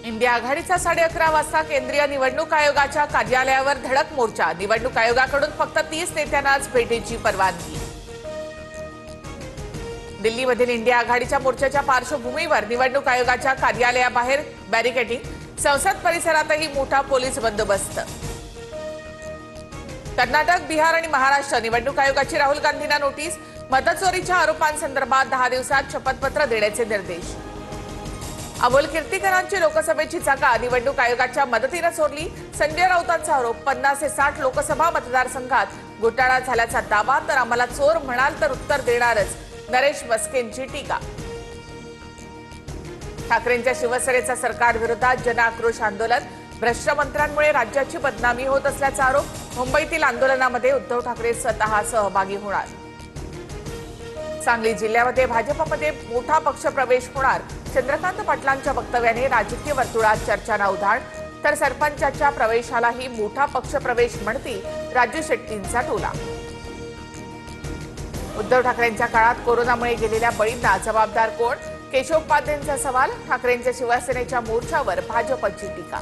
India आघाडीचा 11:30 वाजता केंद्रीय निवडणूक आयोगाच्या कार्यालयावर धडक मोर्चा। निवडणूक आयोगाकडून फक्त 30 नेत्यांनाच भेटीची परवानगी। दिल्लीमधील इंडिया आघाडीच्या मोर्चाच्या पार्श्वभूमीवर निवडणूक आयोगाच्या कार्यालयाबाहेर बॅरिकेडिंग, संसद परिसरातही मोठा पोलीस बंदोबस्त। कर्नाटक, बिहार आणि महाराष्ट्र निवडणूक आयोगाची राहुल गांधींना नोटीस। मतचोरीच्या आरोपांसंदर्भात 10 दिवसात शपथपत्र देण्याचे निर्देश। अमोल कीर्तीकरांची लोकसभेची जागा निवडणूक आयोगाच्या मदतीने चोरली। संजय राऊतांचा आरोप, 50 ते 60 लोकसभा मतदारसंघात घोटाळा झाल्याचा दावा, तर आम्हाला चोर म्हणाल तर उत्तर देणारच, नरेश मस्केंची टीका। ठाकरेंच्या शिवसेनेचा सरकार विरोधात जनआक्रोश आंदोलन, भ्रष्ट मंत्र्यांमुळे राज्याची बदनामी होत असल्याचा आरोप। मुंबईतील आंदोलनामध्ये उद्धव ठाकरे स्वतः सहभागी होणार। सांगली जिल्ह्यामध्ये भाजपमध्ये मोठा पक्ष प्रवेश होणार। चंद्रकांत पाटलांच्या वक्तव्याने राजकीय वर्तुळात चर्चांना उधाण, तर सरपंचाच्या प्रवेशालाही मोठा पक्ष प्रवेश म्हणती राजू शेट्टींचा टोला। उद्धव ठाकरेंच्या काळात कोरोनामुळे गेलेल्या बळींना जबाबदार कोण? केशव उपाध्यायांचा सवाल। ठाकरेंच्या शिवसेनेच्या मोर्चावर भाजपची टीका।